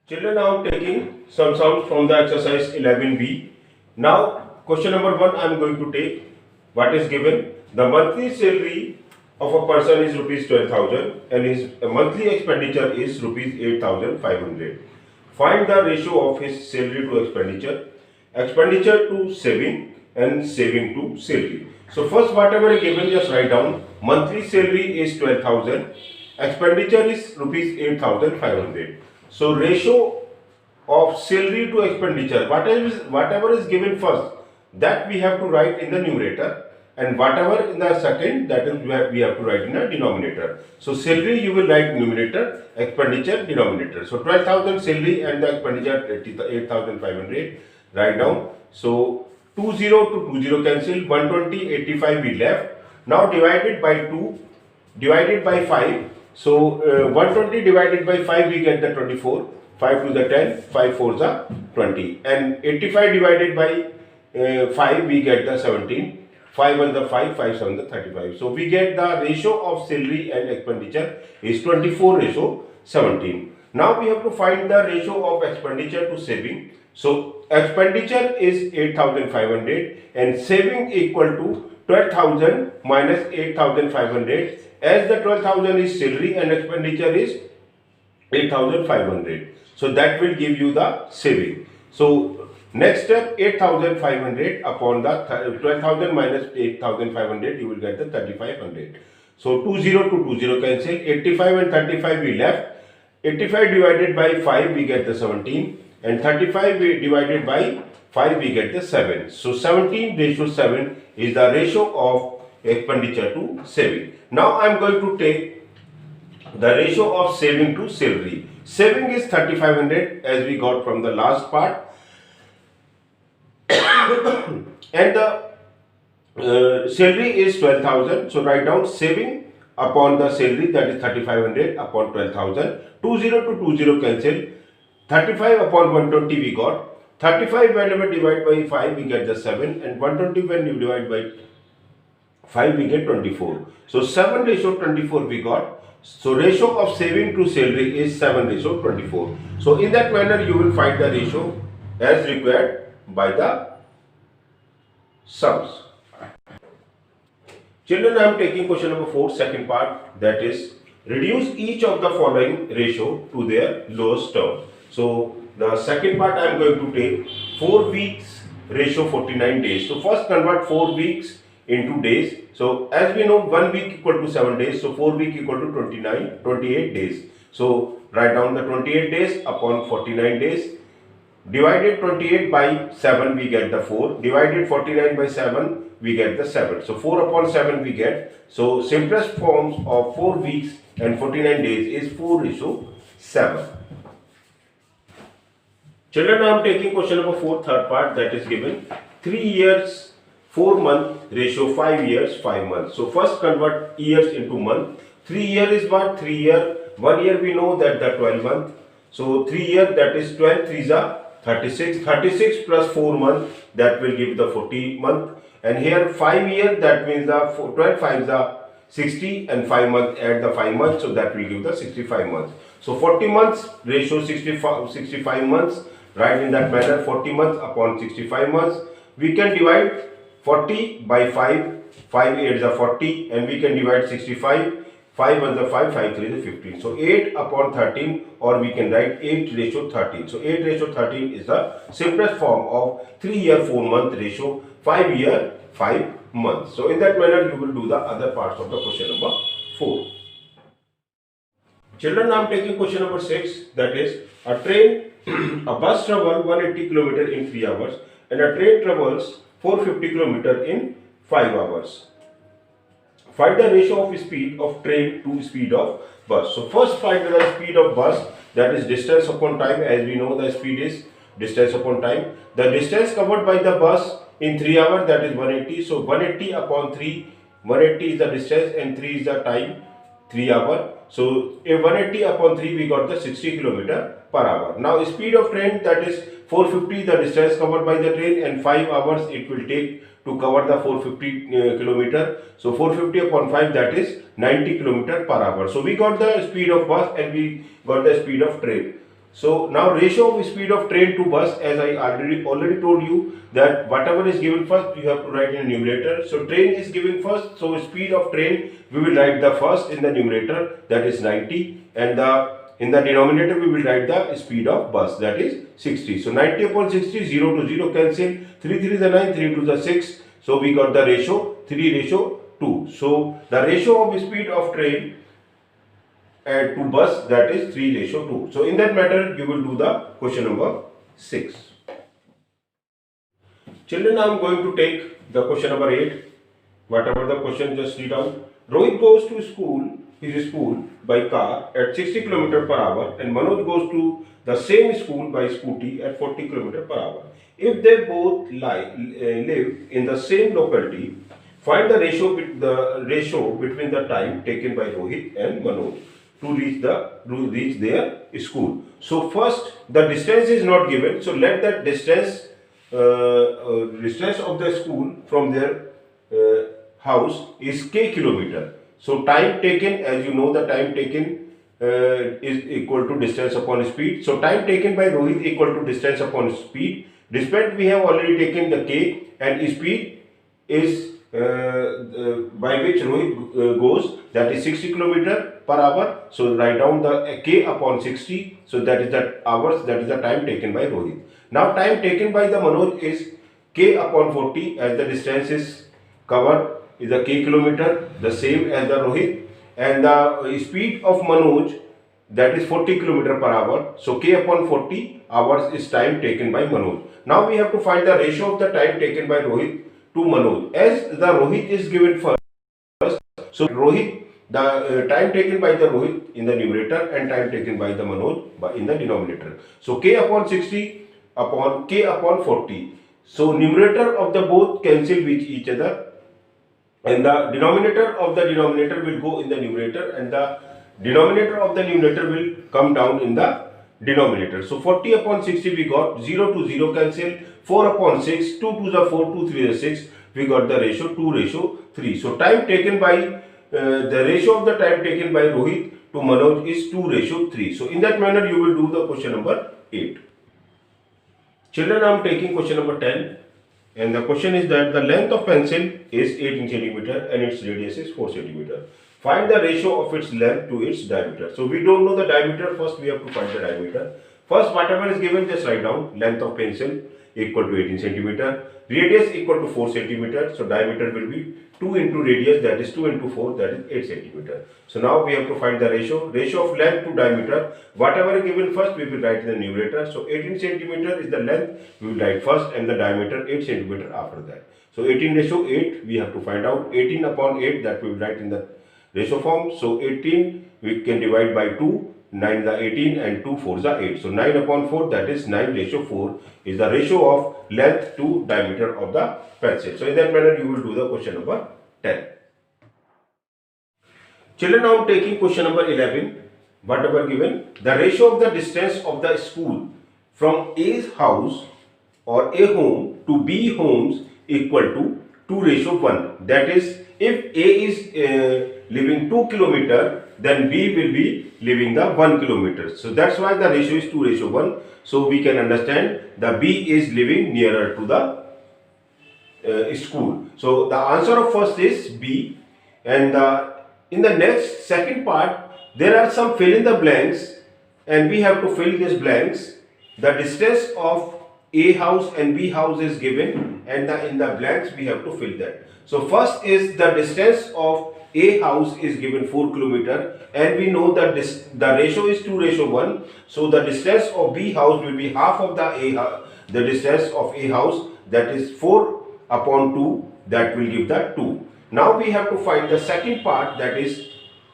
Children, now taking some sums from the exercise 11b. Now, question number 1 I am going to take. What is given? The monthly salary of a person is rupees 12,000 and his monthly expenditure is rupees 8,500. Find the ratio of his salary to expenditure to saving, and saving to salary. So first, whatever is given, just write down. Monthly salary is 12,000, expenditure is rupees 8,500. So ratio of salary to expenditure, whatever is given first, that we have to write in the numerator, and whatever in the second, that is we have to write in the denominator. So salary you will write numerator, expenditure denominator. So 12,000 salary and the expenditure 8,500. Write down. So 20 to 20 cancel, 120, 85 we left. Now divided by 2, divided by 5. So 120 divided by 5 we get the 24. 5 to the 10, 5 4 the 20, and 85 divided by 5 we get the 17. 5 1 the 5, 5 7 the 35. So we get the ratio of salary and expenditure is 24:17. Now we have to find the ratio of expenditure to saving. So expenditure is 8,500 and saving equal to 12,000 minus 8,500, as the 12,000 is salary and expenditure is 8,500. So that will give you the saving. So next step, 8,500 upon the 12,000 minus 8,500, you will get the 3,500. So 20 to 20 cancel, 85 and 35 we left. 85 divided by 5 we get the 17, and 35 we divided by 5 we get the 7. So 17:7 is the ratio of expenditure to saving. Now I am going to take the ratio of saving to salary. Saving is 3,500 as we got from the last part, and the salary is 12,000. So write down saving upon the salary, that is 3,500 upon 12,000. 20 to 20 cancel. 35 upon 120 we got. 35 whenever divide by 5 we get the 7, and 120 when you divide by 5 we get 24. So 7:24 we got. So ratio of saving to salary is 7:24. So in that manner you will find the ratio as required by the sums. Children, I am taking question number 4, second part, that is reduce each of the following ratio to their lowest term. So the second part I am going to take 4 weeks ratio 49 days. So first convert 4 weeks into days. So as we know, 1 week equal to 7 days. So 4 week equal to 28 days. So write down the 28 days upon 49 days. Divided 28 by 7 we get the 4. Divided 49 by 7 we get the 7. So 4 upon 7 we get. So simplest forms of 4 weeks and 49 days is 4:7. Children, I am taking question number 4, third part, that is given 3 years 4 month ratio 5 years 5 months. So first convert years into month. 3 year is what? 3 year. 1 year we know that the 12 month. So 3 year, that is 12 3s are 36. 36 plus 4 month, that will give the 40 month. And here 5 year, that means the 12 5s are 60, and 5 months, add the 5 months, so that will give the 65 months. So 40 months ratio 65 months. Right in that manner, 40 months upon 65 months. We can divide 40 by 5. 5 8 is 40, and we can divide 65. 5 1 is 5, 5 3 is 15. So 8 upon 13, or we can write 8:13. So 8:13 is the simplest form of 3 year 4 month ratio 5 year 5 months. So in that manner you will do the other parts of the question number 4. Children, I am taking question number 6, that is a bus travels 180 km in 3 hours and a train travels 450 km in 5 hours. Find the ratio of speed of train to speed of bus. So first find the speed of bus, that is distance upon time. As we know, the speed is distance upon time. The distance covered by the bus in 3 hours, that is 180. So 180 upon 3, 180 is the distance and 3 is the time, 3 hours. So if 180 upon 3, we got the 60 km per hour. Now speed of train, that is 450, the distance covered by the train, and 5 hours it will take to cover the 450 kilometer. So 450 upon 5, that is 90 km per hour. So we got the speed of bus and we got the speed of train. So now ratio of speed of train to bus, as I already told you that whatever is given first you have to write in numerator. So train is given first, so speed of train we will write the first in the numerator, that is 90, and in the denominator we will write the speed of bus, that is 60. So 90 upon 60, 0 to 0 cancel, 3 3 is 9, 3 2 is 6. So we got the ratio 3:2. So the ratio of speed of train to bus, that is 3:2. So in that matter you will do the question number 6. Children, I am going to take the question number 8. Whatever the question, just read out. Rohit goes to his school by car at 60 km per hour and Manoj goes to the same school by scooty at 40 km per hour. If they both live in the same locality, find the ratio between the time taken by Rohit and Manoj to reach their school. So first, the distance is not given. So let that distance of the school from their house is k kilometer. So time taken, as you know, the time taken is equal to distance upon speed. So time taken by Rohit equal to distance upon speed. Despite we have already taken the k, and speed is by which Rohit goes, that is 60 km per hour. So write down the k upon 60. So that is the hours, that is the time taken by Rohit. Now time taken by the Manoj is k upon 40, as the distance is covered is a k kilometer, the same as the Rohit, and the speed of Manoj, that is 40 km per hour. So k upon 40 hours is time taken by Manoj. Now we have to find the ratio of the time taken by Rohit to Manoj. As the Rohit is given first, so Rohit, the time taken by the Rohit in the numerator and time taken by the Manoj in the denominator. So k upon 60 upon k upon 40. So numerator of the both cancel with each other, and the denominator of the denominator will go in the numerator, and the denominator of the numerator will come down in the denominator. So 40 upon 60 we got, 0 to 0 cancel, 4 upon 6, 2 to the 4, 2 3 is 6, we got the ratio 2:3. So time taken by the ratio of the time taken by Rohit to Manoj is 2:3. So in that manner you will do the question number 8. Children, I am taking question number 10, and the question is that the length of pencil is 18 centimeter and its radius is 4 centimeter. Find the ratio of its length to its diameter. So we don't know the diameter, first we have to find the diameter. First, whatever is given, just write down. Length of pencil equal to 18 centimeter, radius equal to 4 centimeter. So diameter will be 2 into radius, that is 2 into 4, that is 8 centimeter. So now we have to find the ratio of length to diameter. Whatever is given first, we will write in the numerator. So 18 centimeter is the length, we will write first, and the diameter 8 centimeter after that. So 18:8 we have to find out. 18 upon 8, that we will write in the ratio form. So 18 we can divide by 2, 9 the 18 and 2 4 the 8. So 9 upon 4, that is 9:4 is the ratio of length to diameter of the pencil. So in that manner you will do the question number 10. Children, now taking question number 11. Whatever given, the ratio of the distance of the school from A's house or A home to B homes equal to 2:1. That is, if A is living 2 kilometer, then B will be living the 1 kilometer. So that's why the ratio is 2:1. So we can understand the B is living nearer to the school. So the answer of first is B, and in the next second part there are some fill in the blanks, and we have to fill these blanks. The distance of A house and B house is given, and in the blanks we have to fill that. So first is the distance of A house is given 4 kilometer, and we know that the ratio is 2:1. So the distance of B house will be half of the distance of A house, that is 4 upon 2, that will give the 2. Now we have to find the second part, that is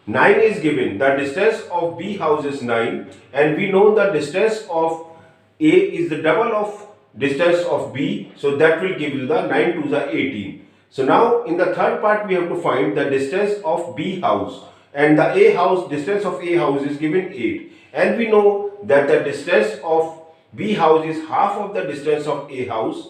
9 is given. The distance of B house is 9, and we know the distance of A is the double of distance of B, so that will give you the 9 to the 18. So now in the third part we have to find the distance of B house, and the A house, distance of A house is given 8, and we know that the distance of B house is half of the distance of A house,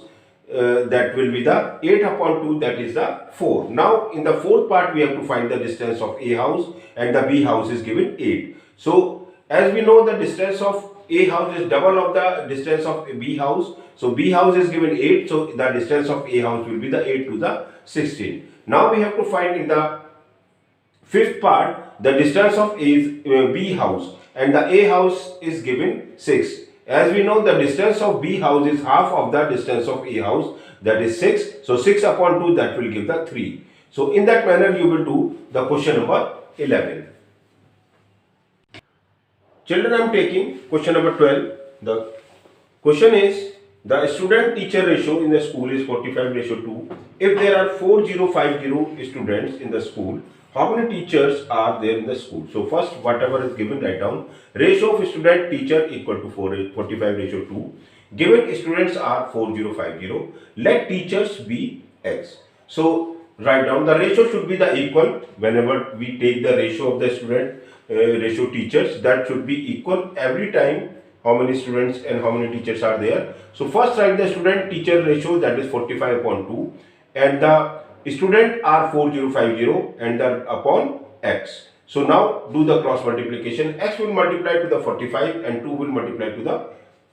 that will be the 8 upon 2, that is the 4. Now in the fourth part we have to find the distance of A house, and the B house is given 8. So as we know the distance of A house is double of the distance of B house. So B house is given 8, so the distance of A house will be the 8 to the 16. Now we have to find in the fifth part the distance of B house, and the A house is given 6. As we know, the distance of B house is half of the distance of A house, that is 6. So 6 upon 2, that will give the 3. So in that manner you will do the question number 11. Children, I am taking question number 12. The question is, the student teacher ratio in the school is 45:2. If there are 4050 students in the school, how many teachers are there in the school? So first, whatever is given, write down. Ratio of student teacher equal to 45:2. Given students are 4050. Let teachers be X. So write down, the ratio should be the equal. Whenever we take the ratio of the student, ratio teachers, that should be equal every time how many students and how many teachers are there. So first write the student teacher ratio, that is 45/2, and the student are 4050 and the upon X. So now do the cross multiplication. X will multiply to the 45 and 2 will multiply to the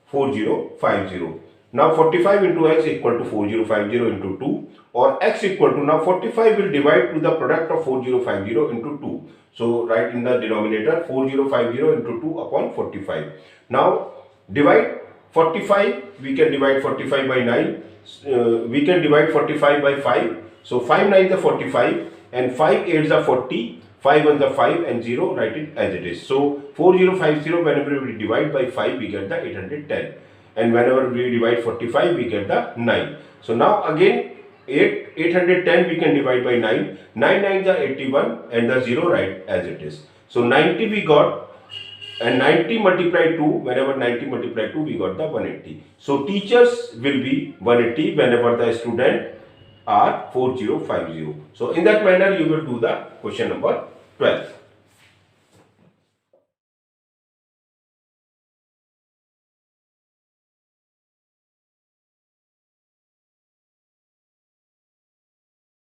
4050. Now 45 into X equal to 4050 into 2, or X equal to, now 45 will divide to the product of 4050 into 2. So write in the denominator 4050 into 2 upon 45. Now divide 45, we can divide 45 by 9, we can divide 45 by 5. So 5 9 is 45 and 5 8 is 40, 5 1 is 5 and 0, write it as it is. So 4050, whenever we divide by 5 we get the 810, and whenever we divide 45 we get the 9. So now again 810 we can divide by 9, 9 9 is 81 and the 0 write as it is. So 90 we got, and 90 multiplied 2, whenever 90 multiplied 2 we got the 180. So teachers will be 180 whenever the student are 4050. So in that manner you will do the question number 12.